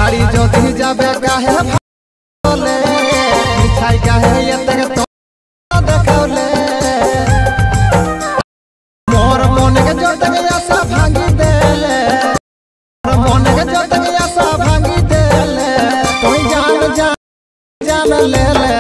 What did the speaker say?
गाड़ी जो दी जाबे काहे भाले मिठाई काहे ये तक तो देखौले मोर मन के जो तक आशा भांगी देले मोर मन के जो तक आशा भांगी देले कोई जान ले ले